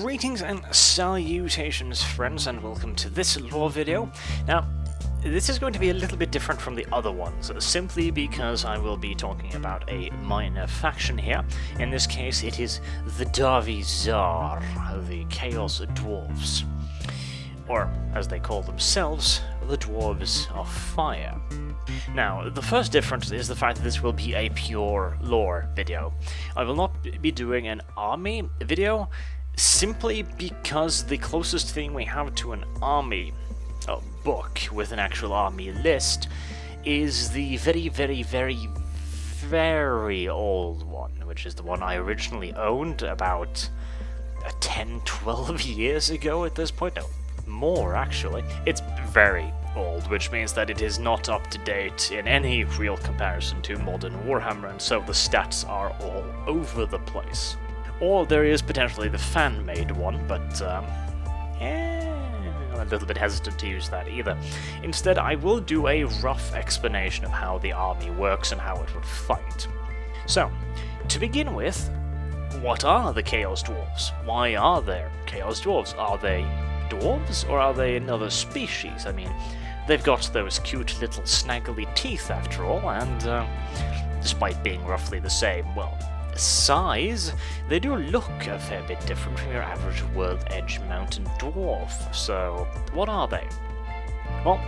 Greetings and salutations, friends, and welcome to this lore video. Now, this is going to be a little bit different from the other ones, simply because I will be talking about a minor faction here. In this case, it is the Darvizar, the Chaos Dwarfs. Or, as they call themselves, the Dwarves of Fire. Now, the first difference is the fact that this will be a pure lore video. I will not be doing an army video, simply because the closest thing we have to an army, a book with an actual army list, is the very old one, which is the one I originally owned about 10-12 years ago at this point. No, more actually. It's very old, which means that it is not up to date in any real comparison to modern Warhammer, and so the stats are all over the place. Or there is potentially the fan-made one, but I'm a little bit hesitant to use that either. Instead, I will do a rough explanation of how the army works and how it would fight. So, to begin with, what are the Chaos Dwarves? Why are there Chaos Dwarves? Are they dwarves, or are they another species? I mean, they've got those cute little snaggly teeth after all, and despite being roughly the same, well, size, they do look a fair bit different from your average World Edge Mountain Dwarf. So, what are they? Well,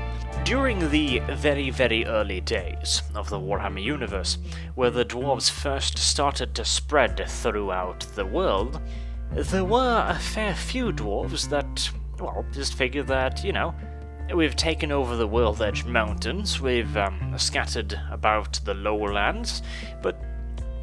during the very early days of the Warhammer universe, where the dwarves first started to spread throughout the world, there were a fair few dwarves that, well, just figured that, you know, we've taken over the World Edge Mountains, we've scattered about the lower lands, but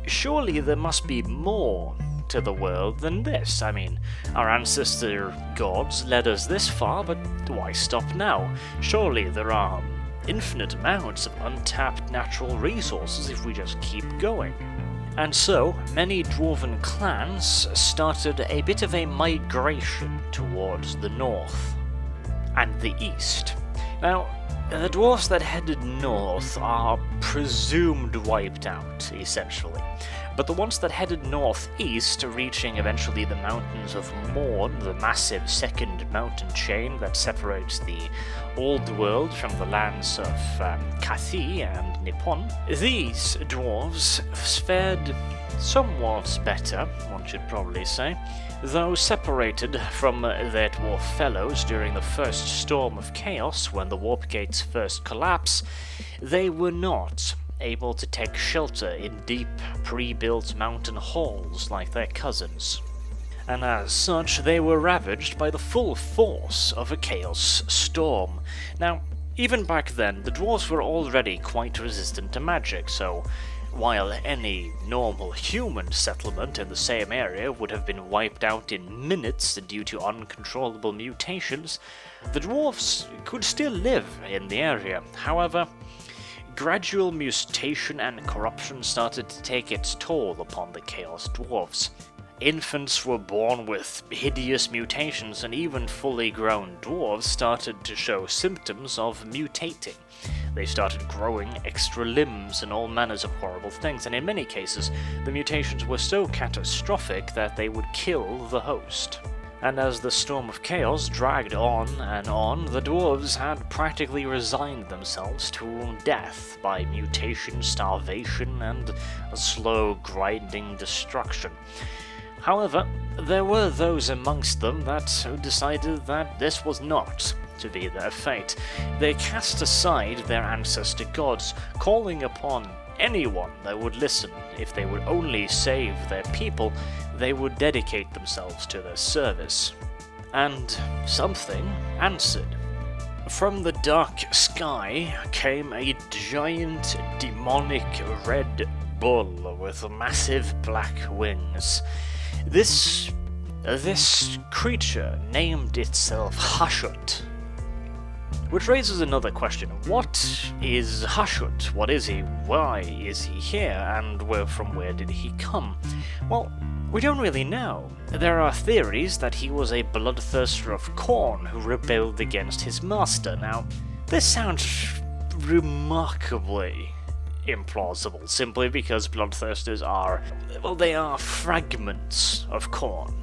surely there must be more to the world than this. I mean, our ancestor gods led us this far, but why stop now? Surely there are infinite amounts of untapped natural resources if we just keep going. And so, many dwarven clans started a bit of a migration towards the north and the east. Now, the dwarves that headed north are presumed wiped out, essentially. But the ones that headed northeast, reaching eventually the mountains of Morn, the massive second mountain chain that separates the old world from the lands of Kathi and Nippon, these dwarves fared somewhat better, one should probably say. Though separated from their dwarf fellows during the first storm of chaos, when the warp gates first collapse, they were not able to take shelter in deep, pre-built mountain halls like their cousins. And as such, they were ravaged by the full force of a chaos storm. Now, even back then, the dwarves were already quite resistant to magic, so while any normal human settlement in the same area would have been wiped out in minutes due to uncontrollable mutations, the dwarves could still live in the area. However, gradual mutation and corruption started to take its toll upon the Chaos Dwarves. Infants were born with hideous mutations, and even fully grown dwarves started to show symptoms of mutating. They started growing extra limbs and all manners of horrible things, and in many cases, the mutations were so catastrophic that they would kill the host. And as the storm of chaos dragged on and on, the dwarves had practically resigned themselves to death by mutation, starvation, and a slow, grinding destruction. However, there were those amongst them that decided that this was not to be their fate. They cast aside their ancestor gods, calling upon anyone that would listen. If they would only save their people, they would dedicate themselves to their service. And something answered. From the dark sky came a giant, demonic red bull with massive black wings. This creature named itself Hashut. Which raises another question. What is Hashut? What is he? Why is he here? And from where did he come? Well, we don't really know. There are theories that he was a bloodthirster of Khorne who rebelled against his master. Now, this sounds remarkably implausible, simply because bloodthirsters are, well, they are fragments of Khorne.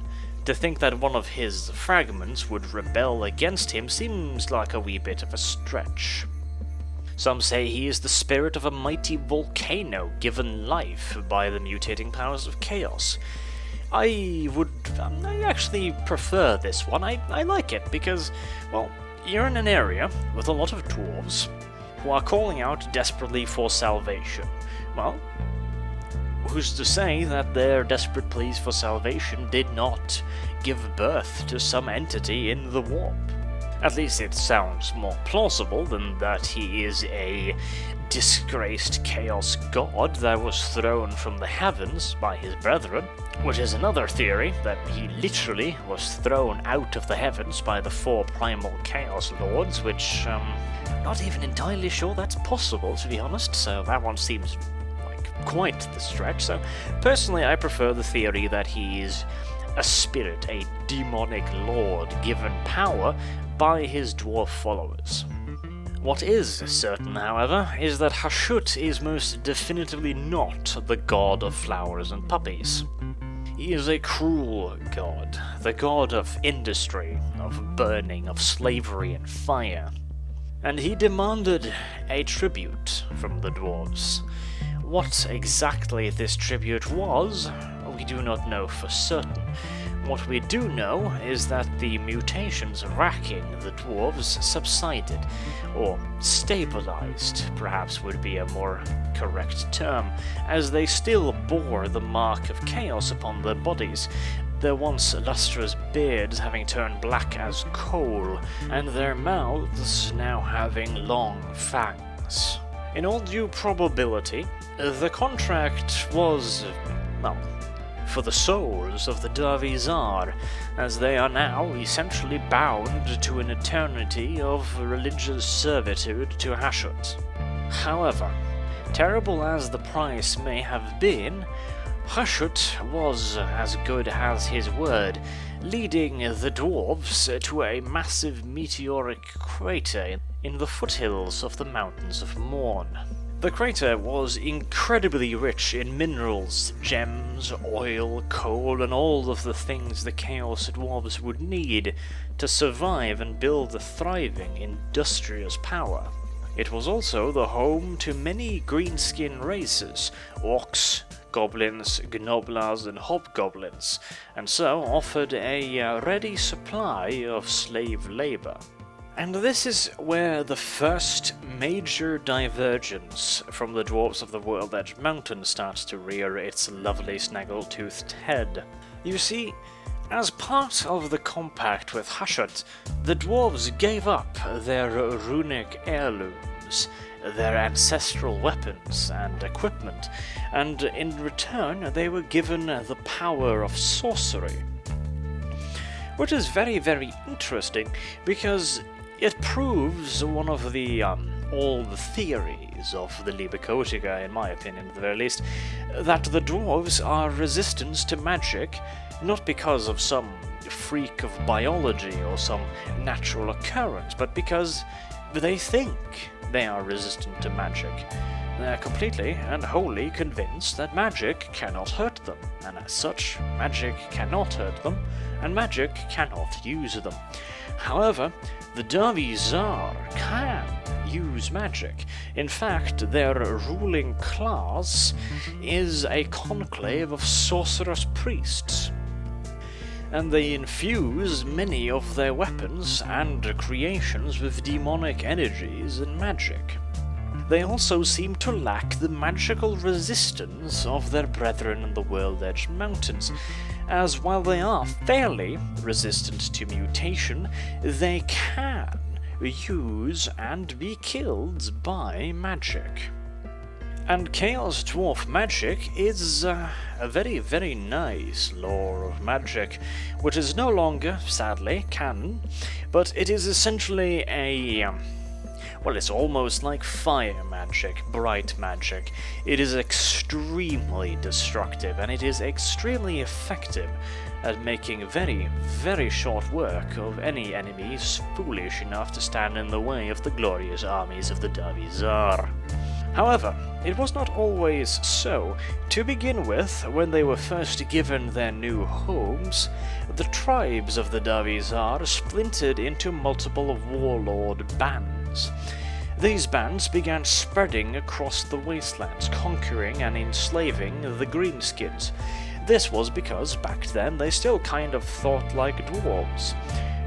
To think that one of his fragments would rebel against him seems like a wee bit of a stretch. Some say he is the spirit of a mighty volcano given life by the mutating powers of chaos. I actually prefer this one. I like it because, well, you're in an area with a lot of dwarves who are calling out desperately for salvation. Well, who's to say that their desperate pleas for salvation did not give birth to some entity in the warp? At least it sounds more plausible than that he is a disgraced chaos god that was thrown from the heavens by his brethren, which is another theory, that he literally was thrown out of the heavens by the 4 primal chaos lords, which, not even entirely sure that's possible, to be honest, so that one seems like quite the stretch. So personally I prefer the theory that he's a spirit, a demonic lord given power by his dwarf followers. What is certain, however, is that Hashut is most definitively not the god of flowers and puppies. He is a cruel god, the god of industry, of burning, of slavery and fire. And he demanded a tribute from the dwarves. What exactly this tribute was, we do not know for certain. What we do know is that the mutations racking the dwarves subsided, or stabilized, perhaps would be a more correct term, as they still bore the mark of chaos upon their bodies, their once lustrous beards having turned black as coal, and their mouths now having long fangs. In all due probability, the contract was, well, for the souls of the Dwarfs, as they are now essentially bound to an eternity of religious servitude to Hashut. However, terrible as the price may have been, Hashut was as good as his word, leading the dwarves to a massive meteoric crater in the foothills of the Mountains of Morn. The crater was incredibly rich in minerals, gems, oil, coal, and all of the things the Chaos Dwarves would need to survive and build a thriving, industrious power. It was also the home to many greenskin races, orcs, goblins, gnoblars, and hobgoblins, and so offered a ready supply of slave labor. And this is where the first major divergence from the dwarves of the World Edge Mountain starts to rear its lovely snaggle-toothed head. You see, as part of the compact with Hashut, the dwarves gave up their runic heirlooms, their ancestral weapons and equipment, and in return they were given the power of sorcery. Which is very, very interesting, because it proves one of the old theories of the Liber Chaotica, in my opinion at the very least, that the dwarves are resistant to magic, not because of some freak of biology or some natural occurrence, but because they think they are resistant to magic. They're completely and wholly convinced that magic cannot hurt them, and as such, magic cannot hurt them, and magic cannot use them. However, the Dwarfs can use magic. In fact, their ruling class is a conclave of sorcerous priests, and they infuse many of their weapons and creations with demonic energies and magic. They also seem to lack the magical resistance of their brethren in the World Edge Mountains, as while they are fairly resistant to mutation, they can use and be killed by magic. And Chaos Dwarf magic is a very, very nice lore of magic, which is no longer, sadly, canon, but it is essentially well, it's almost like fire magic, bright magic. It is extremely destructive, and it is extremely effective at making very, very short work of any enemies foolish enough to stand in the way of the glorious armies of the Dwarfs. However, it was not always so. To begin with, when they were first given their new homes, the tribes of the Davizar splintered into multiple warlord bands. These bands began spreading across the wastelands, conquering and enslaving the greenskins. This was because back then they still kind of thought like dwarves.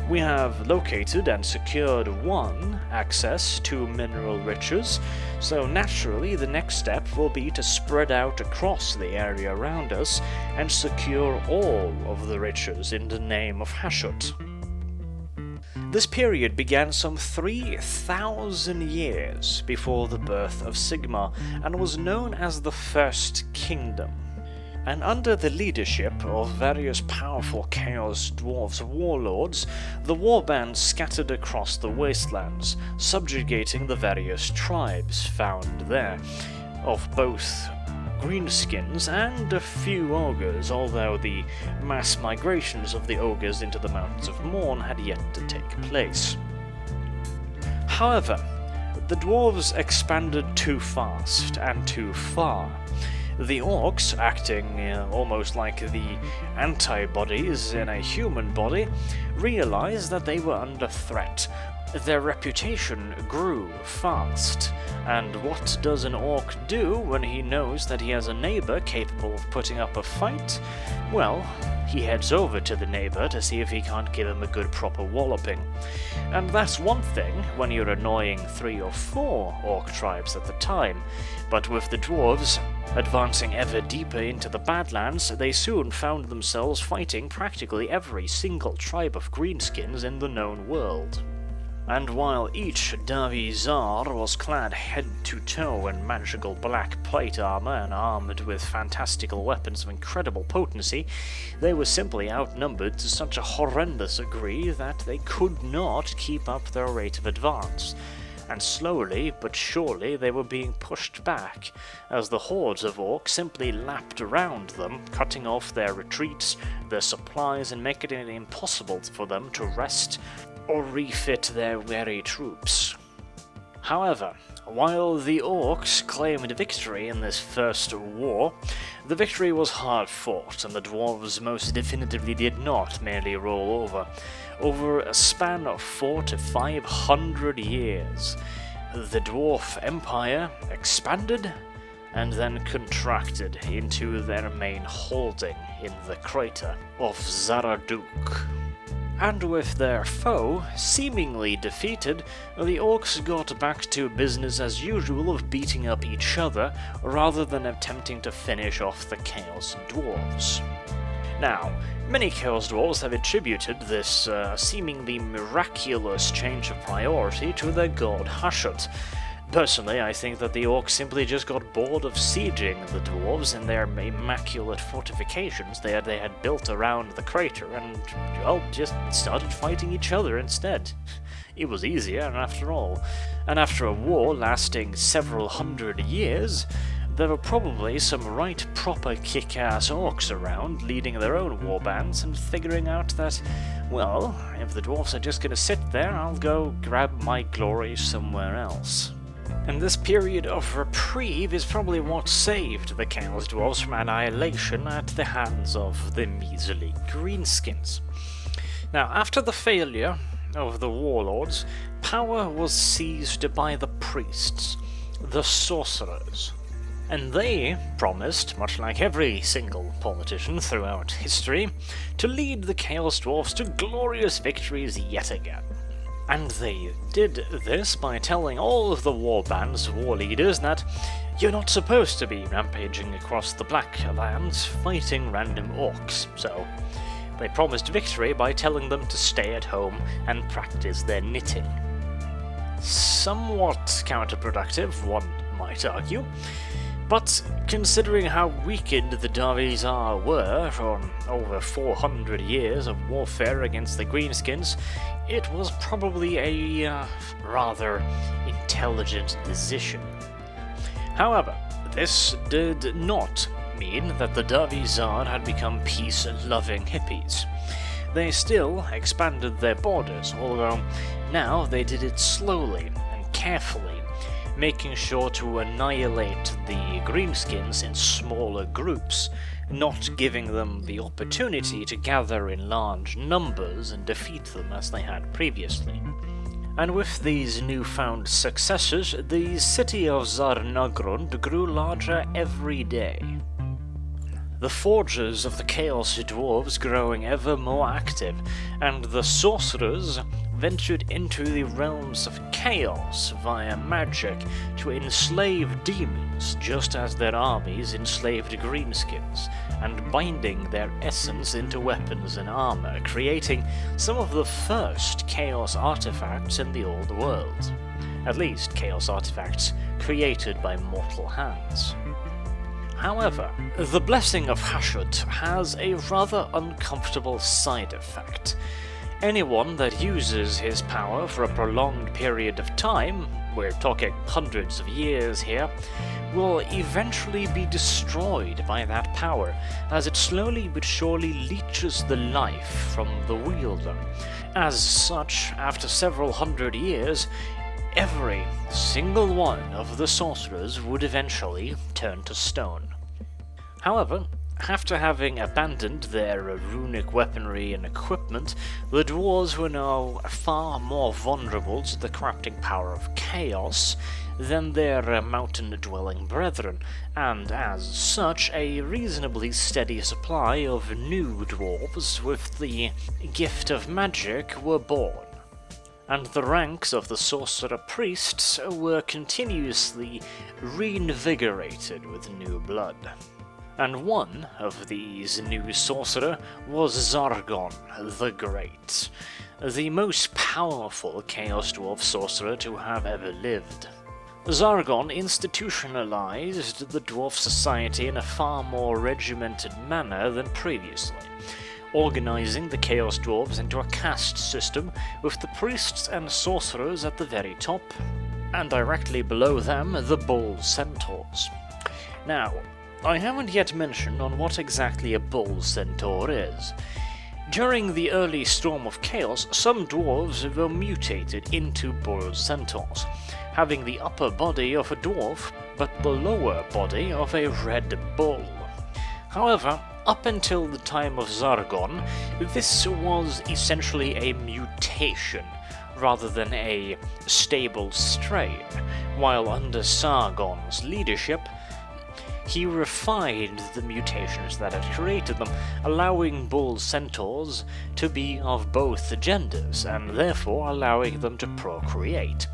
We have located and secured one, access to mineral riches, so naturally the next step will be to spread out across the area around us and secure all of the riches in the name of Hashut. This period began some 3,000 years before the birth of Sigmar and was known as the First Kingdom. And under the leadership of various powerful Chaos Dwarves warlords, the warbands scattered across the wastelands, subjugating the various tribes found there, of both greenskins and a few ogres, although the mass migrations of the ogres into the Mountains of Morn had yet to take place. However, the dwarves expanded too fast and too far. The orcs, acting almost like the antibodies in a human body, realized that they were under threat. Their reputation grew fast, and what does an orc do when he knows that he has a neighbor capable of putting up a fight? Well, he heads over to the neighbor to see if he can't give him a good proper walloping. And that's one thing when you're annoying 3 or 4 orc tribes at the time, but with the dwarves advancing ever deeper into the Badlands, they soon found themselves fighting practically every single tribe of greenskins in the known world. And while each Davizar was clad head to toe in magical black plate armor and armed with fantastical weapons of incredible potency, they were simply outnumbered to such a horrendous degree that they could not keep up their rate of advance. And slowly but surely they were being pushed back, as the hordes of orcs simply lapped around them, cutting off their retreats, their supplies, and making it impossible for them to rest or refit their weary troops. However, while the orcs claimed victory in this first war, the victory was hard fought, and the dwarves most definitively did not merely roll over. Over a span of 400 to 500 years, the dwarf empire expanded and then contracted into their main holding in the crater of Zaraduk. And with their foe seemingly defeated, the orcs got back to business as usual of beating up each other rather than attempting to finish off the Chaos Dwarves. Now, many Chaos Dwarves have attributed this seemingly miraculous change of priority to their god Hashut. Personally, I think that the orcs simply just got bored of sieging the dwarves in their immaculate fortifications they had built around the crater and, well, just started fighting each other instead. It was easier, after all. And after a war lasting several hundred years, there were probably some right proper kick-ass orcs around, leading their own warbands and figuring out that, well, if the dwarves are just gonna sit there, I'll go grab my glory somewhere else. And this period of reprieve is probably what saved the Chaos Dwarves from annihilation at the hands of the measly greenskins. Now, after the failure of the warlords, power was seized by the priests, the sorcerers. And they promised, much like every single politician throughout history, to lead the Chaos Dwarfs to glorious victories yet again. And they did this by telling all of the warbands' war leaders that you're not supposed to be rampaging across the Blacklands fighting random orcs, so they promised victory by telling them to stay at home and practice their knitting. Somewhat counterproductive, one might argue, but considering how weakened the Davizar were from over 400 years of warfare against the Greenskins, it was probably a rather intelligent decision. However, this did not mean that the Davizar had become peace-loving hippies. They still expanded their borders, although now they did it slowly and carefully. making sure to annihilate the greenskins in smaller groups, not giving them the opportunity to gather in large numbers and defeat them as they had previously. And with these newfound successes, the city of Zarnagrund grew larger every day. The forges of the Chaos Dwarves growing ever more active, and the sorcerers ventured into the realms of chaos via magic to enslave demons just as their armies enslaved greenskins, and binding their essence into weapons and armor, creating some of the first chaos artifacts in the old world. At least chaos artifacts created by mortal hands. However, the blessing of Hashut has a rather uncomfortable side effect. Anyone that uses his power for a prolonged period of time, we're talking hundreds of years here, will eventually be destroyed by that power, as it slowly but surely leeches the life from the wielder. As such, after several hundred years, every single one of the sorcerers would eventually turn to stone. However, after having abandoned their runic weaponry and equipment, the dwarves were now far more vulnerable to the corrupting power of chaos than their mountain-dwelling brethren, and as such a reasonably steady supply of new dwarves with the gift of magic were born. And the ranks of the sorcerer priests were continuously reinvigorated with new blood. And one of these new sorcerer was Zargon the Great, the most powerful Chaos Dwarf sorcerer to have ever lived. Zargon institutionalized the dwarf society in a far more regimented manner than previously, organizing the Chaos Dwarves into a caste system with the priests and sorcerers at the very top, and directly below them the bull centaurs. Now, I haven't yet mentioned on what exactly a bull centaur is. During the early Storm of Chaos, some dwarves were mutated into bull centaurs, having the upper body of a dwarf, but the lower body of a red bull. However, up until the time of Zargon, this was essentially a mutation, rather than a stable strain, while under Sargon's leadership, he refined the mutations that had created them, allowing bull centaurs to be of both genders, and therefore allowing them to procreate.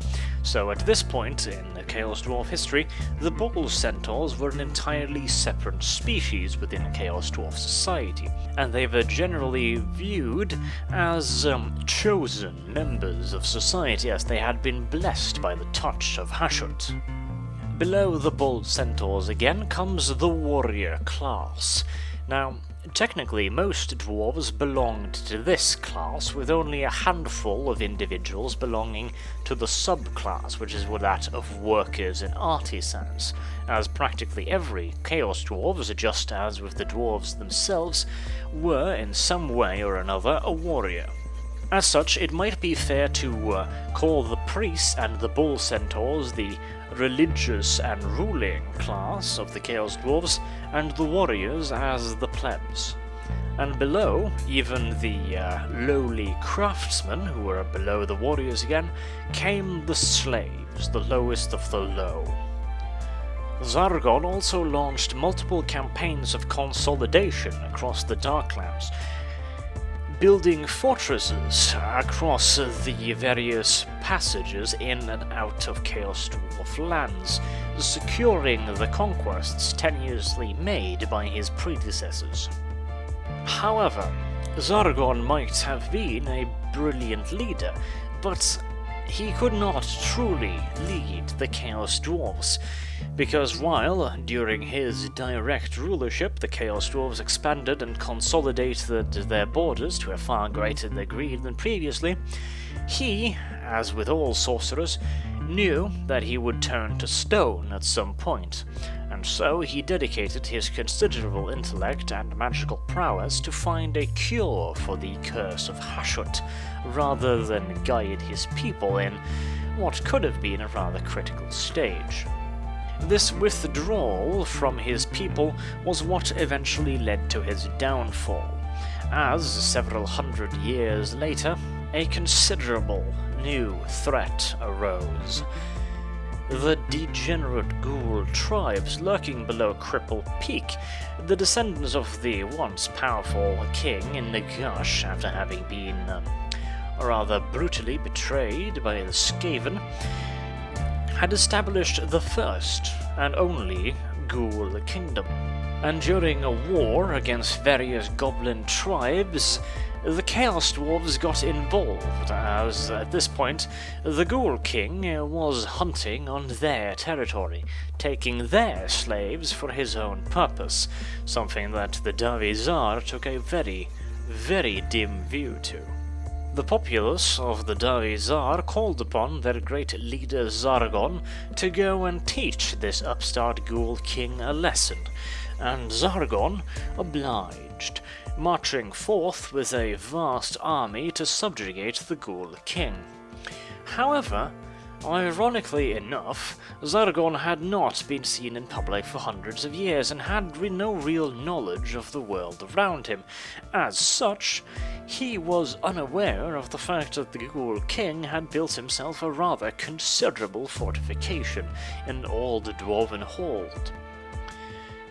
So at this point in the Chaos Dwarf history, the bull centaurs were an entirely separate species within Chaos Dwarf society, and they were generally viewed as chosen members of society, as they had been blessed by the touch of Hashut. Below the bull centaurs again comes the warrior class. Now, technically most dwarves belonged to this class, with only a handful of individuals belonging to the subclass, which is that of workers and artisans, as practically every Chaos Dwarves, just as with the dwarves themselves, were in some way or another a warrior. As such, it might be fair to call the priests and the bull centaurs the religious and ruling class of the Chaos Dwarves, and the warriors as the plebs. And below, even the lowly craftsmen, who were below the warriors again, came the slaves, the lowest of the low. Zargon also launched multiple campaigns of consolidation across the Darklands, building fortresses across the various passages in and out of Chaos Dwarf lands, securing the conquests tenuously made by his predecessors. However, Zargon might have been a brilliant leader, but he could not truly lead the Chaos Dwarfs, because while, during his direct rulership, the Chaos Dwarves expanded and consolidated their borders to a far greater degree than previously, he, as with all sorcerers, knew that he would turn to stone at some point, and so he dedicated his considerable intellect and magical prowess to find a cure for the curse of Hashut, rather than guide his people in what could have been a rather critical stage. This withdrawal from his people was what eventually led to his downfall, as several hundred years later, a considerable new threat arose. The degenerate ghoul tribes lurking below Cripple Peak, the descendants of the once powerful king in Nagash after having been rather brutally betrayed by the Skaven, had established the first and only Ghoul Kingdom, and during a war against various goblin tribes, the Chaos Dwarves got involved, as at this point the Ghoul King was hunting on their territory, taking their slaves for his own purpose, something that the Davizar took a very, very dim view to. The populace of the Davizar called upon their great leader Zargon to go and teach this upstart Ghoul King a lesson, and Zargon obliged, marching forth with a vast army to subjugate the Ghoul King. However, ironically enough, Zargon had not been seen in public for hundreds of years and had no real knowledge of the world around him. As such, he was unaware of the fact that the Ghoul King had built himself a rather considerable fortification in old Dwarven Hold.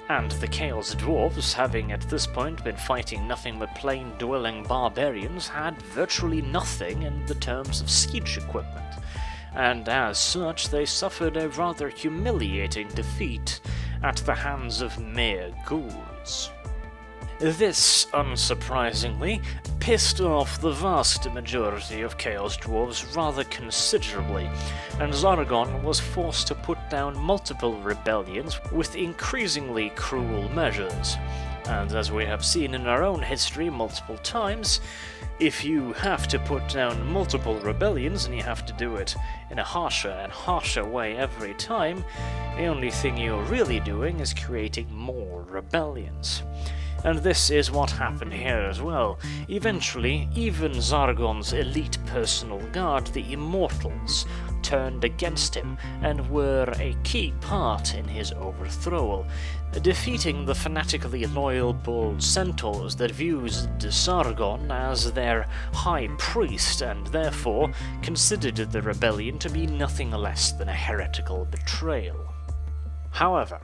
And the Chaos Dwarves, having at this point been fighting nothing but plain-dwelling barbarians, had virtually nothing in the terms of siege equipment, and as such they suffered a rather humiliating defeat at the hands of mere ghouls. This, unsurprisingly, pissed off the vast majority of Chaos Dwarves rather considerably, and Zargon was forced to put down multiple rebellions with increasingly cruel measures. And as we have seen in our own history multiple times, if you have to put down multiple rebellions and you have to do it in a harsher and harsher way every time, the only thing you're really doing is creating more rebellions. And this is what happened here as well. Eventually, even Zargon's elite personal guard, the Immortals, turned against him and were a key part in his overthrow, defeating the fanatically loyal Bull Centaurs that viewed Zargon as their high priest and therefore considered the rebellion to be nothing less than a heretical betrayal. However,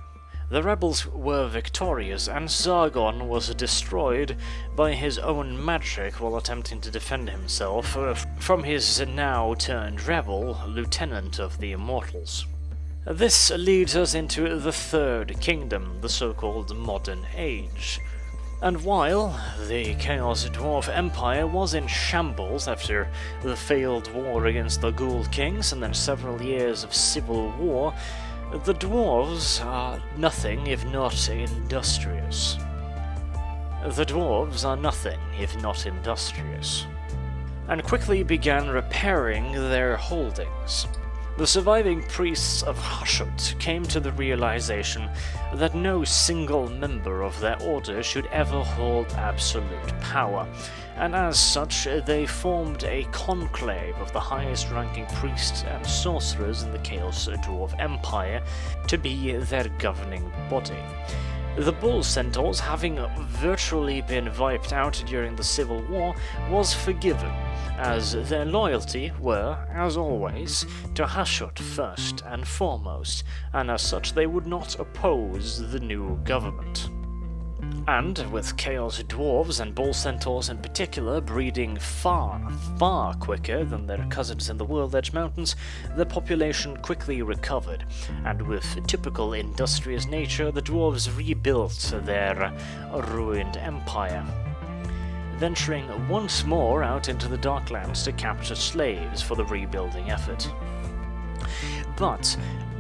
the rebels were victorious, and Zargon was destroyed by his own magic while attempting to defend himself from his now-turned rebel, Lieutenant of the Immortals. This leads us into the Third Kingdom, the so-called Modern Age. And while the Chaos Dwarf Empire was in shambles after the failed war against the Ghoul Kings and then several years of civil war, the dwarves are nothing if not industrious. The dwarves are nothing if not industrious, and quickly began repairing their holdings. The surviving priests of Hashut came to the realization that no single member of their order should ever hold absolute power, and as such they formed a conclave of the highest-ranking priests and sorcerers in the Chaos Dwarf Empire to be their governing body. The Bull Centaurs, having virtually been wiped out during the Civil War, was forgiven, as their loyalty were, as always, to Hashut first and foremost, and as such they would not oppose the new government. And with Chaos Dwarves and Bull Centaurs in particular breeding far, far quicker than their cousins in the World Edge Mountains, the population quickly recovered, and with typical industrious nature the dwarves rebuilt their ruined empire, venturing once more out into the Darklands to capture slaves for the rebuilding effort. But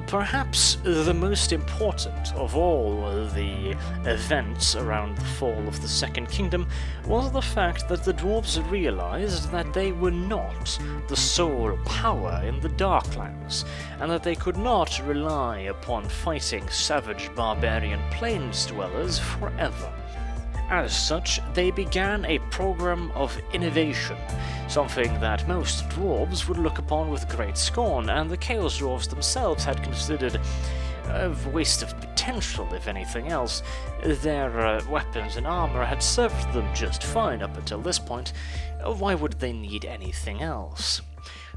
perhaps the most important of all the events around the fall of the Second Kingdom was the fact that the dwarves realized that they were not the sole power in the Darklands, and that they could not rely upon fighting savage barbarian plains dwellers forever. As such, they began a program of innovation, something that most dwarves would look upon with great scorn, and the Chaos Dwarves themselves had considered a waste of potential, if anything else. Their weapons and armor had served them just fine up until this point. Why would they need anything else?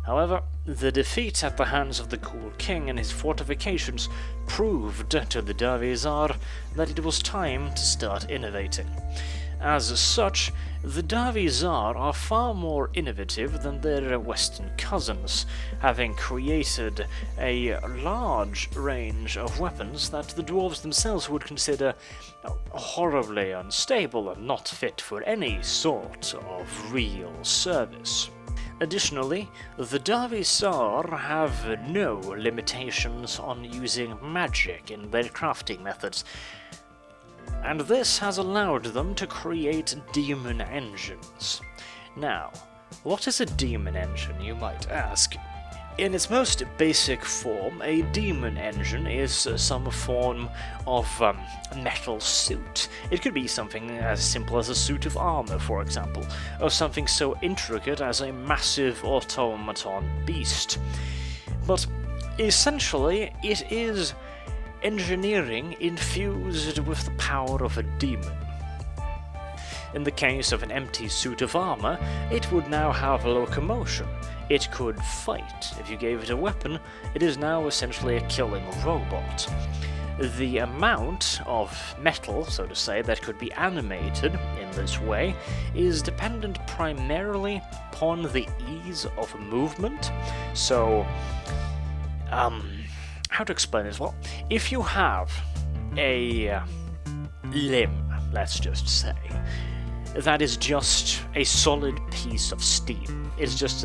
However, the defeat at the hands of the Ghoul King and his fortifications proved to the Davizar that it was time to start innovating. As such, the Davizar are far more innovative than their western cousins, having created a large range of weapons that the dwarves themselves would consider horribly unstable and not fit for any sort of real service. Additionally, the Davizar have no limitations on using magic in their crafting methods, and this has allowed them to create demon engines. Now, what is a demon engine, you might ask? In its most basic form, a demon engine is some form of metal suit. It could be something as simple as a suit of armor, for example, or something so intricate as a massive automaton beast. But essentially, it is engineering infused with the power of a demon. In the case of an empty suit of armor, it would now have locomotion. It could fight. If you gave it a weapon, it is now essentially a killing robot. The amount of metal, so to say, that could be animated in this way is dependent primarily upon the ease of movement. So, how to explain this? Well, if you have a limb, let's just say, that is just a solid piece of steel. It's just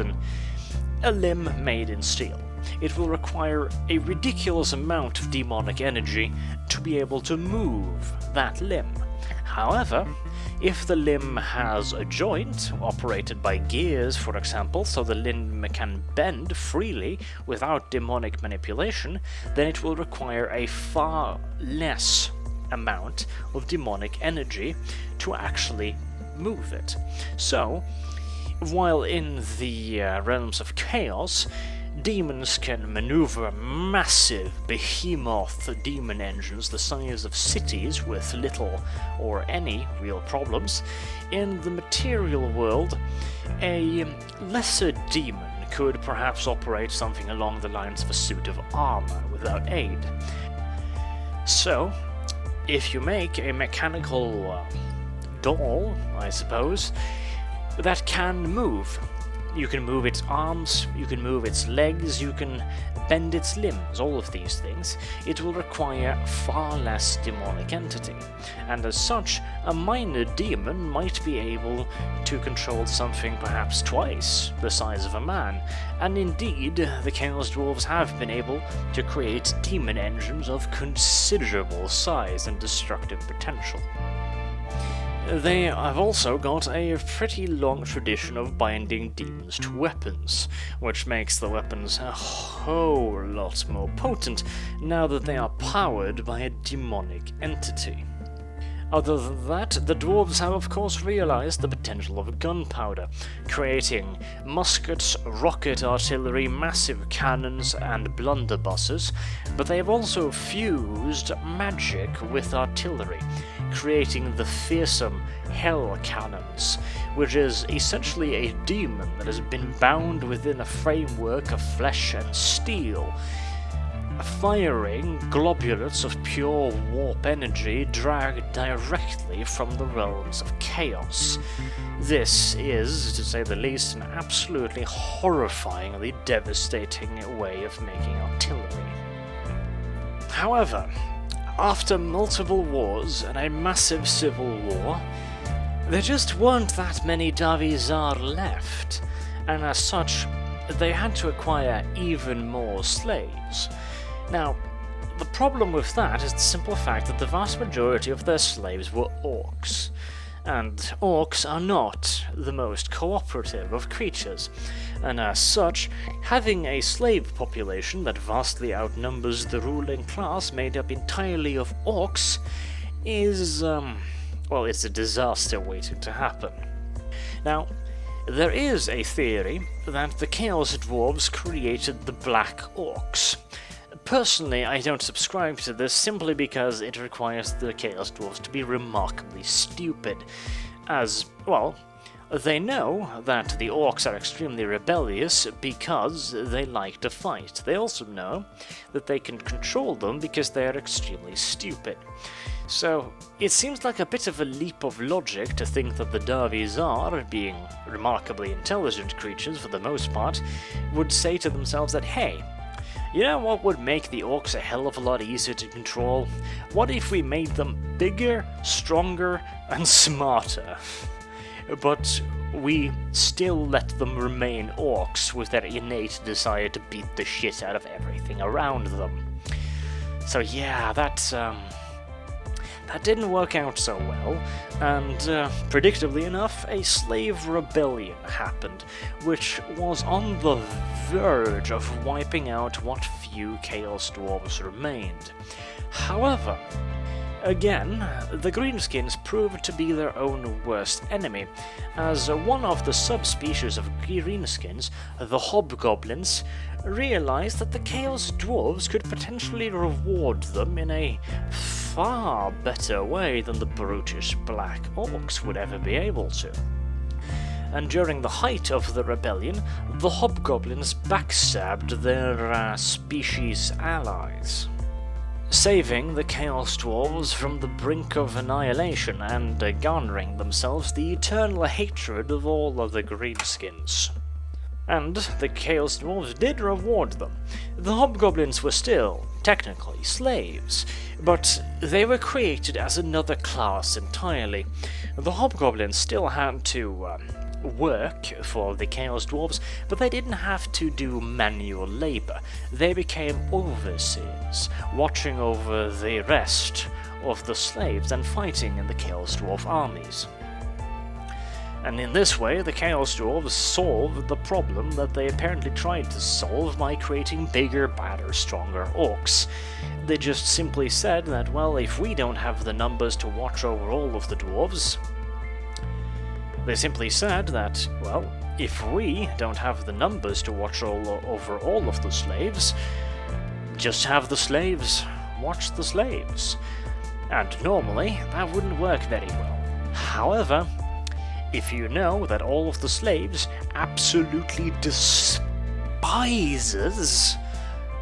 a limb made in steel. It will require a ridiculous amount of demonic energy to be able to move that limb. However, if the limb has a joint, operated by gears for example, so the limb can bend freely without demonic manipulation, then it will require a far less amount of demonic energy to actually move it. So, while in the realms of chaos, demons can maneuver massive behemoth demon engines the size of cities with little or any real problems, in the material world, a lesser demon could perhaps operate something along the lines of a suit of armor without aid. So, if you make a mechanical doll, I suppose, that can move. You can move its arms, you can move its legs, you can bend its limbs, all of these things. It will require far less demonic entity, and as such, a minor demon might be able to control something perhaps twice the size of a man, and indeed, the Chaos Dwarves have been able to create demon engines of considerable size and destructive potential. They have also got a pretty long tradition of binding demons to weapons, which makes the weapons a whole lot more potent now that they are powered by a demonic entity. Other than that, the dwarves have of course realized the potential of gunpowder, creating muskets, rocket artillery, massive cannons, and blunderbusses, but they have also fused magic with artillery, creating the fearsome Hell Cannons, which is essentially a demon that has been bound within a framework of flesh and steel, firing globulets of pure warp energy dragged directly from the realms of chaos. This is, to say the least, an absolutely horrifyingly devastating way of making artillery. However, after multiple wars and a massive civil war, there just weren't that many Davizar left, and as such, they had to acquire even more slaves. Now, the problem with that is the simple fact that the vast majority of their slaves were orcs, and orcs are not the most cooperative of creatures, and as such, having a slave population that vastly outnumbers the ruling class made up entirely of orcs is, well, it's a disaster waiting to happen. Now, there is a theory that the Chaos Dwarves created the Black Orcs. Personally, I don't subscribe to this simply because it requires the Chaos Dwarves to be remarkably stupid, as, well, they know that the orcs are extremely rebellious because they like to fight. They also know that they can control them because they are extremely stupid. So, it seems like a bit of a leap of logic to think that the Dwarfs, being remarkably intelligent creatures for the most part, would say to themselves that, hey, you know what would make the orcs a hell of a lot easier to control? What if we made them bigger, stronger, and smarter? But we still let them remain orcs with their innate desire to beat the shit out of everything around them. So yeah, that didn't work out so well, and predictably enough, a slave rebellion happened, which was on the verge of wiping out what few Chaos Dwarves remained. However, again, the Greenskins proved to be their own worst enemy, as one of the subspecies of Greenskins, the Hobgoblins, realized that the Chaos Dwarves could potentially reward them in a far better way than the brutish Black Orcs would ever be able to. And during the height of the rebellion, the Hobgoblins backstabbed their species allies, saving the Chaos Dwarves from the brink of annihilation and garnering themselves the eternal hatred of all of the Greenskins. And the Chaos Dwarves did reward them. The Hobgoblins were still, technically, slaves, but they were created as another class entirely. The Hobgoblins still had to work for the Chaos Dwarves, but they didn't have to do manual labor. They became overseers, watching over the rest of the slaves and fighting in the Chaos Dwarf armies. And in this way, the Chaos Dwarves solved the problem that they apparently tried to solve by creating bigger, badder, stronger orcs. They just simply said that, well, if we don't have the numbers to watch over all of the dwarves, they simply said that, well, if we don't have the numbers to watch over all of the slaves, just have the slaves watch the slaves. And normally, that wouldn't work very well. However, if you know that all of the slaves absolutely despises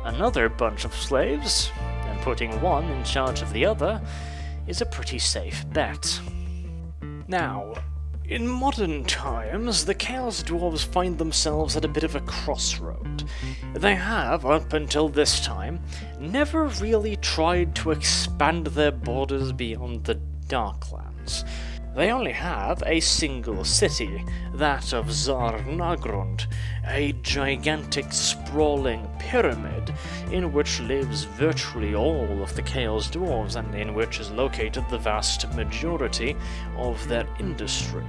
another bunch of slaves, then putting one in charge of the other is a pretty safe bet. Now, in modern times, the Chaos Dwarves find themselves at a bit of a crossroad. They have, up until this time, never really tried to expand their borders beyond the Darklands. They only have a single city, that of Zargon, a gigantic sprawling pyramid in which lives virtually all of the Chaos Dwarves and in which is located the vast majority of their industry.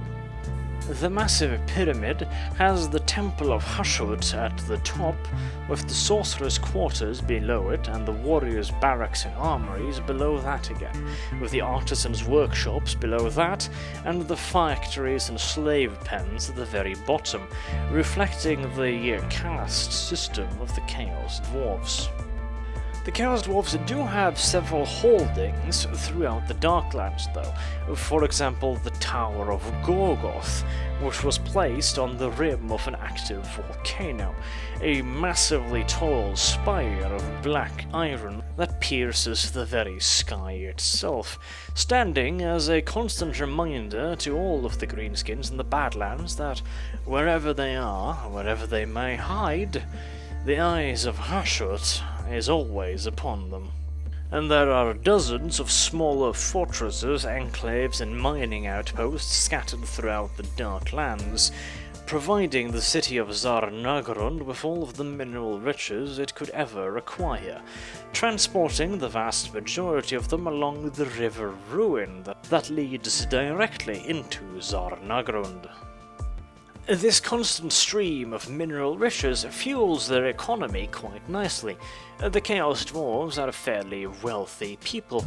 The massive pyramid has the Temple of Hashut at the top, with the sorcerers' quarters below it and the warriors' barracks and armories below that again, with the artisans' workshops below that, and the factories and slave pens at the very bottom, reflecting the caste system of the Chaos Dwarves. The Chaos Dwarves do have several holdings throughout the Darklands though, for example the Tower of Gorgoth, which was placed on the rim of an active volcano, a massively tall spire of black iron that pierces the very sky itself, standing as a constant reminder to all of the Greenskins in the Badlands that wherever they are, wherever they may hide, the eyes of Hashut is always upon them. And there are dozens of smaller fortresses, enclaves and mining outposts scattered throughout the Darklands, providing the city of Zargon with all of the mineral riches it could ever require, transporting the vast majority of them along the River Ruin that leads directly into Zargon. This constant stream of mineral riches fuels their economy quite nicely. The Chaos Dwarves are a fairly wealthy people,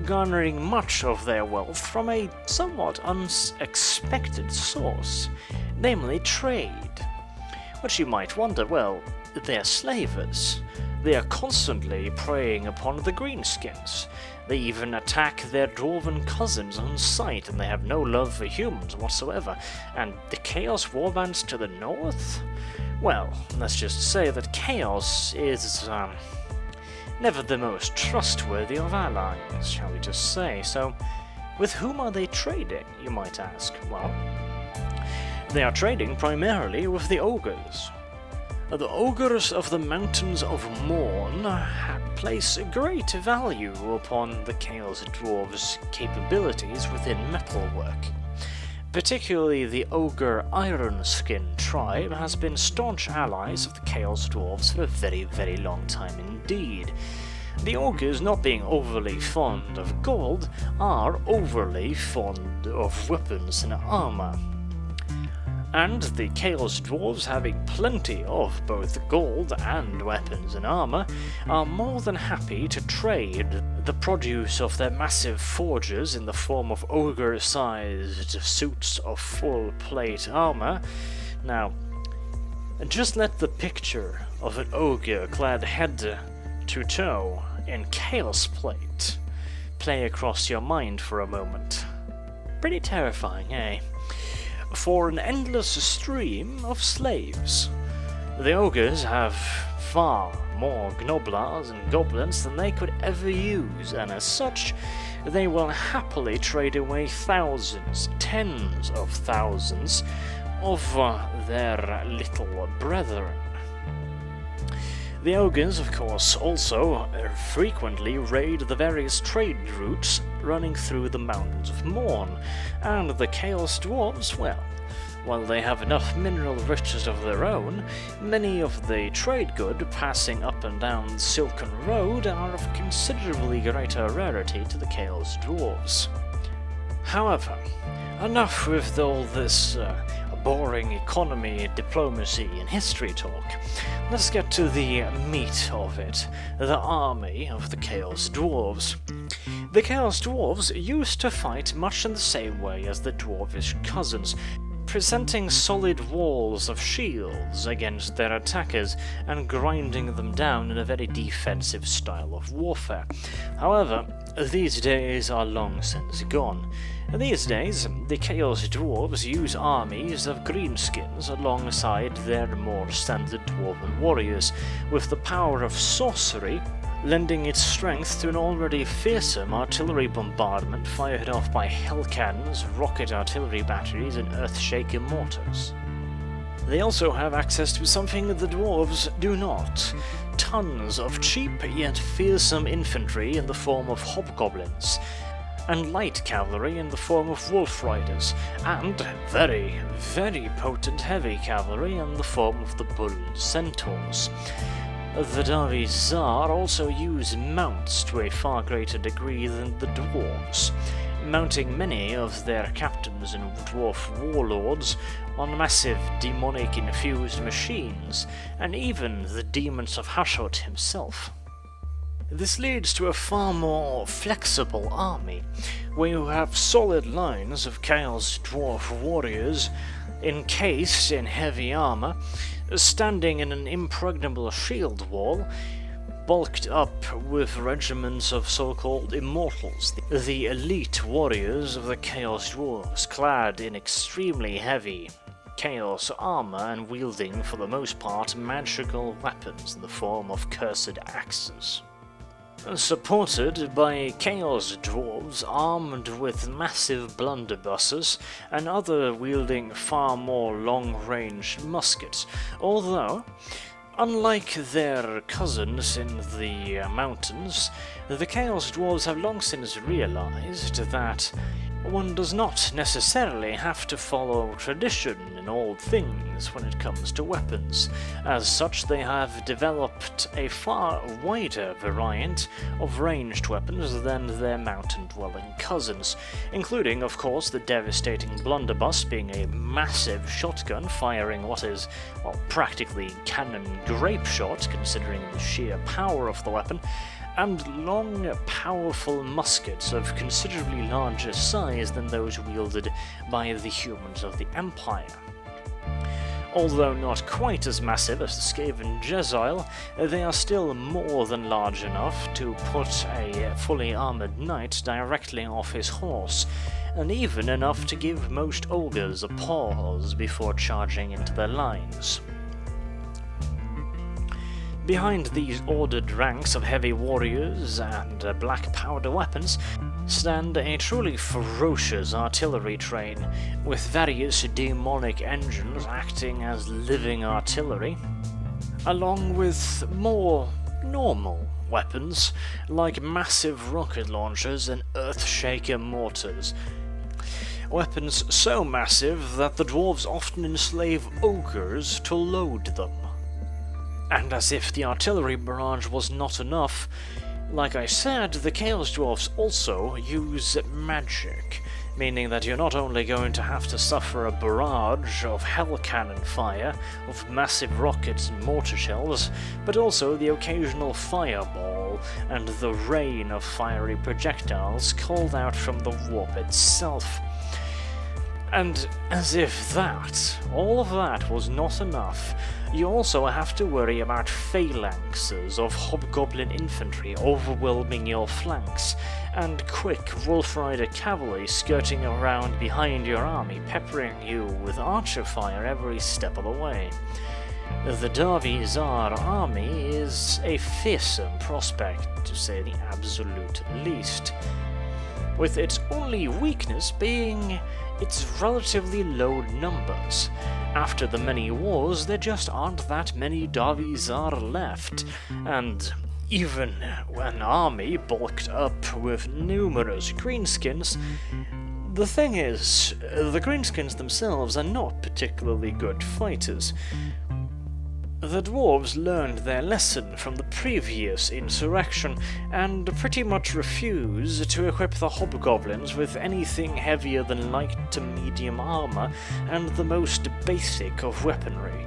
garnering much of their wealth from a somewhat unexpected source, namely trade. Which you might wonder, well, they're slavers. They are constantly preying upon the greenskins. They even attack their dwarven cousins on sight, and they have no love for humans whatsoever. And the Chaos Warbands to the north? Well, let's just say that Chaos is, never the most trustworthy of allies, shall we just say. So, with whom are they trading, you might ask? Well, they are trading primarily with the ogres. The ogres of the Mountains of Morn place great value upon the Chaos Dwarves' capabilities within metalwork. Particularly the Ogre Ironskin tribe has been staunch allies of the Chaos Dwarves for a very, very long time indeed. The ogres, not being overly fond of gold, are overly fond of weapons and armour. And the Chaos Dwarves, having plenty of both gold and weapons and armour, are more than happy to trade the produce of their massive forges in the form of ogre-sized suits of full-plate armour. Now, just let the picture of an ogre clad head to toe in chaos plate play across your mind for a moment. Pretty terrifying, eh? For an endless stream of slaves. The ogres have far more gnoblars and goblins than they could ever use, and as such, they will happily trade away thousands, tens of thousands of their little brethren. The ogres, of course, also frequently raid the various trade routes running through the Mountains of Morn, and the Chaos Dwarves, well, while they have enough mineral riches of their own, many of the trade good passing up and down the Silken Road are of considerably greater rarity to the Chaos Dwarves. However, enough with all this boring economy, diplomacy, and history talk. Let's get to the meat of it, the army of the Chaos Dwarves. The Chaos Dwarves used to fight much in the same way as the dwarvish cousins, presenting solid walls of shields against their attackers and grinding them down in a very defensive style of warfare. However, these days are long since gone. These days, the Chaos Dwarves use armies of greenskins alongside their more standard dwarven warriors, with the power of sorcery lending its strength to an already fearsome artillery bombardment fired off by hell cannons, rocket artillery batteries, and earth-shaking mortars. They also have access to something the dwarves do not: tons of cheap yet fearsome infantry in the form of hobgoblins, and light cavalry in the form of wolf riders, and very, very potent heavy cavalry in the form of the bull centaurs. The Dwarves also use mounts to a far greater degree than the dwarves, mounting many of their captains and dwarf warlords on massive demonic-infused machines, and even the demons of Hashut himself. This leads to a far more flexible army, where you have solid lines of Chaos Dwarf warriors encased in heavy armor, standing in an impregnable shield wall, bulked up with regiments of so-called immortals, the elite warriors of the Chaos Dwarves, clad in extremely heavy chaos armor and wielding, for the most part, magical weapons in the form of cursed axes. Supported by Chaos Dwarves armed with massive blunderbusses and other wielding far more long-range muskets, although, unlike their cousins in the mountains, the Chaos Dwarves have long since realized that one does not necessarily have to follow tradition in all things when it comes to weapons. As such, they have developed a far wider variant of ranged weapons than their mountain-dwelling cousins, including, of course, the devastating blunderbuss being a massive shotgun firing what is, well, practically cannon grape shot considering the sheer power of the weapon, and long, powerful muskets of considerably larger size than those wielded by the humans of the Empire. Although not quite as massive as the Skaven Jezile, they are still more than large enough to put a fully armoured knight directly off his horse, and even enough to give most ogres a pause before charging into their lines. Behind these ordered ranks of heavy warriors and black powder weapons stand a truly ferocious artillery train, with various demonic engines acting as living artillery, along with more normal weapons like massive rocket launchers and earth-shaker mortars. Weapons so massive that the dwarves often enslave ogres to load them. And as if the artillery barrage was not enough, like I said, the Chaos Dwarfs also use magic, meaning that you're not only going to have to suffer a barrage of hell cannon fire, of massive rockets and mortar shells, but also the occasional fireball and the rain of fiery projectiles called out from the warp itself. And as if all of that was not enough, you also have to worry about phalanxes of hobgoblin infantry overwhelming your flanks, and quick Wolf Rider cavalry skirting around behind your army, peppering you with archer fire every step of the way. The Darvi Zar army is a fearsome prospect, to say the absolute least, with its only weakness being its relatively low numbers. After the many wars, there just aren't that many Darvi Zar left, and even an army bulked up with numerous greenskins, the thing is, the greenskins themselves are not particularly good fighters. The dwarves learned their lesson from the previous insurrection, and pretty much refused to equip the hobgoblins with anything heavier than light to medium armor and the most basic of weaponry.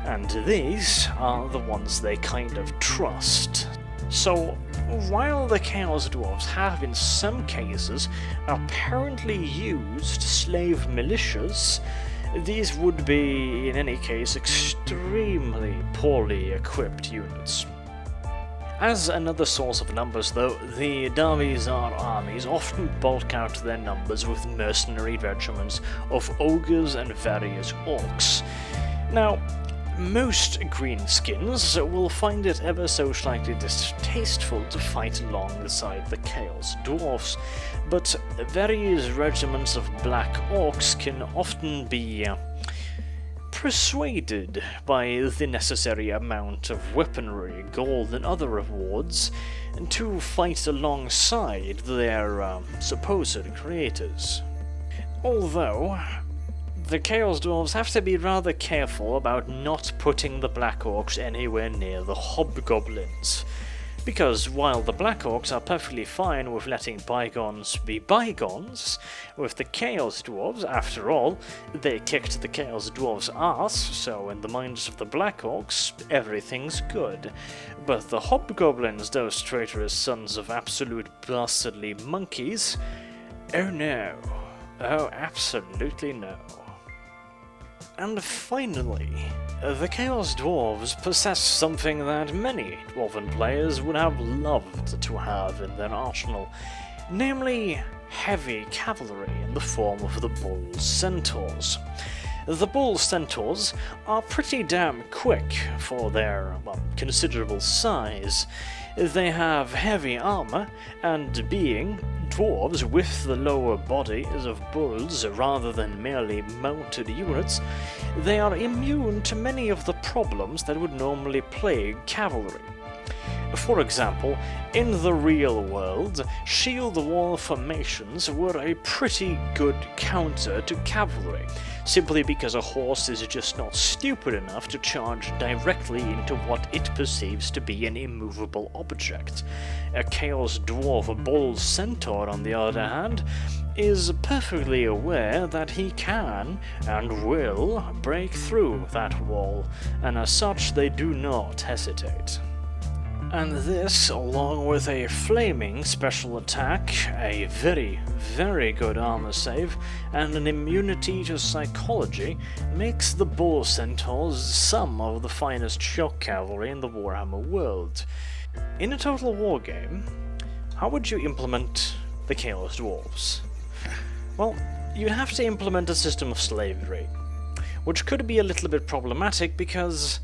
And these are the ones they kind of trust. So, while the Chaos Dwarves have in some cases apparently used slave militias, these would be, in any case, extremely poorly equipped units. As another source of numbers, though, the Darvi Zar armies often bulk out their numbers with mercenary regiments of ogres and various orcs. Now, most greenskins will find it ever so slightly distasteful to fight alongside the Chaos Dwarfs, but various regiments of black orcs can often be persuaded by the necessary amount of weaponry, gold and other rewards to fight alongside their supposed creators. Although the Chaos Dwarves have to be rather careful about not putting the Black Orcs anywhere near the Hobgoblins, because while the Black Orcs are perfectly fine with letting bygones be bygones, with the Chaos Dwarves, after all, they kicked the Chaos Dwarves' ass, so in the minds of the Black Orcs, everything's good. But the Hobgoblins, those traitorous sons of absolute bastardly monkeys, oh no. Oh, absolutely no. And finally, the Chaos Dwarves possess something that many Dwarven players would have loved to have in their arsenal, namely heavy cavalry in the form of the Bull Centaurs. The Bull Centaurs are pretty damn quick for their, considerable size. They have heavy armor, and being dwarves with the lower bodies of bulls rather than merely mounted units, they are immune to many of the problems that would normally plague cavalry. For example, in the real world, shield wall formations were a pretty good counter to cavalry, simply because a horse is just not stupid enough to charge directly into what it perceives to be an immovable object. A Chaos Dwarf Bull Centaur, on the other hand, is perfectly aware that he can and will break through that wall, and as such they do not hesitate. And this, along with a flaming special attack, a very, very good armor save, and an immunity to psychology, makes the Bull Centaurs some of the finest shock cavalry in the Warhammer world. In a Total War game, how would you implement the Chaos Dwarves? Well, you'd have to implement a system of slavery, which could be a little bit problematic because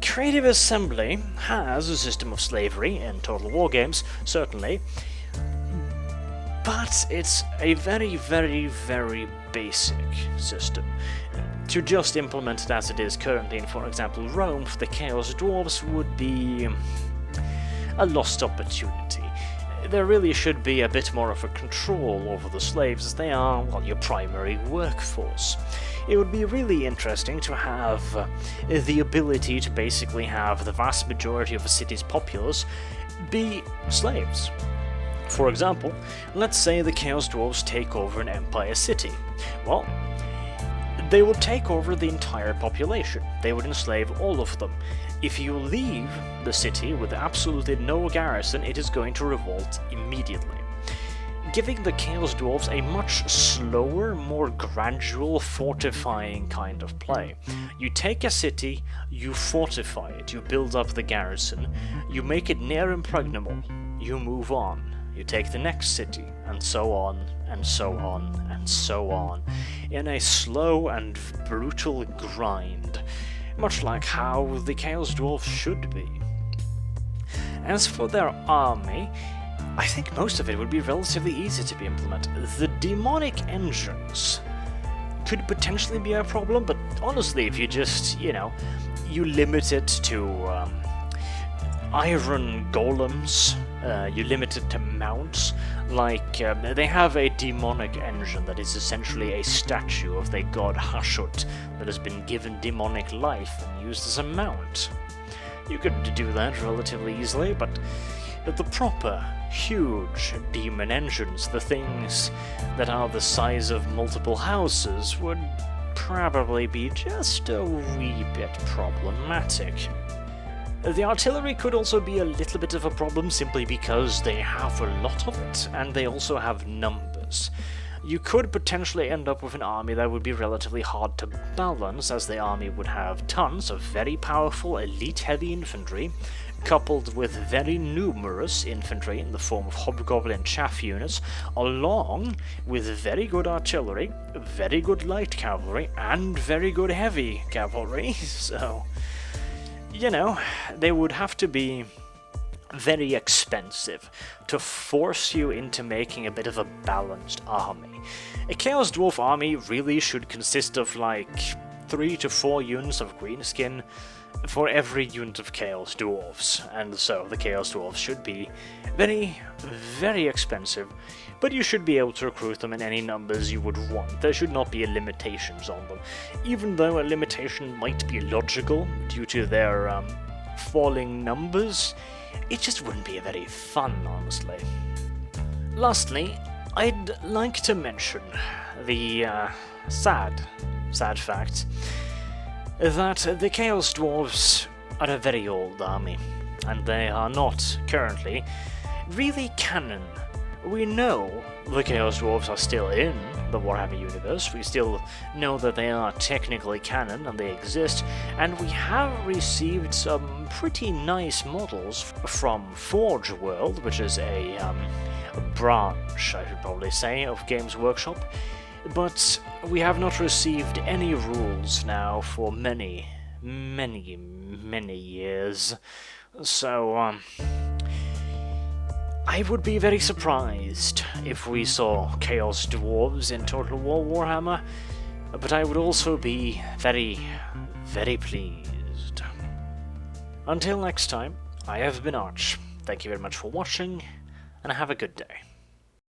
Creative Assembly has a system of slavery in Total War games, certainly, but it's a very, very, very basic system. To just implement it as it is currently in, for example, Rome for the Chaos Dwarves would be a lost opportunity. There really should be a bit more of a control over the slaves, as they are, well, your primary workforce. It would be really interesting to have the ability to basically have the vast majority of a city's populace be slaves. For example, let's say the Chaos Dwarves take over an Empire city. Well, they would take over the entire population. They would enslave all of them. If you leave the city with absolutely no garrison, it is going to revolt immediately, giving the Chaos Dwarves a much slower, more gradual, fortifying kind of play. You take a city, you fortify it, you build up the garrison, you make it near impregnable, you move on, you take the next city, and so on, and so on, and so on, in a slow and brutal grind, much like how the Chaos Dwarves should be. As for their army, I think most of it would be relatively easy to be implemented. The demonic engines could potentially be a problem, but honestly, if you just, you limit it to iron golems, you limit it to mounts, like they have a demonic engine that is essentially a statue of their god Hashut that has been given demonic life and used as a mount. You could do that relatively easily, but the proper huge demon engines, the things that are the size of multiple houses, would probably be just a wee bit problematic. The artillery could also be a little bit of a problem simply because they have a lot of it, and they also have numbers. You could potentially end up with an army that would be relatively hard to balance, as the army would have tons of very powerful elite heavy infantry, coupled with very numerous infantry in the form of hobgoblin chaff units, along with very good artillery, very good light cavalry, and very good heavy cavalry, so they would have to be very expensive to force you into making a bit of a balanced army. A Chaos Dwarf army really should consist of like 3 to 4 units of greenskin for every unit of Chaos Dwarves, and so the Chaos Dwarves should be very, very expensive, but you should be able to recruit them in any numbers you would want. There should not be limitations on them, even though a limitation might be logical due to their falling numbers. It just wouldn't be very fun, honestly. Lastly, I'd like to mention the sad fact that the Chaos Dwarves are a very old army, and they are not, currently, really canon. We know the Chaos Dwarves are still in the Warhammer universe, we still know that they are technically canon and they exist, and we have received some pretty nice models from Forge World, which is a branch, I should probably say, of Games Workshop, but we have not received any rules now for many, many, many years, so I would be very surprised if we saw Chaos Dwarves in Total War Warhammer, but I would also be very, very pleased. Until next time, I have been Arch. Thank you very much for watching, and have a good day.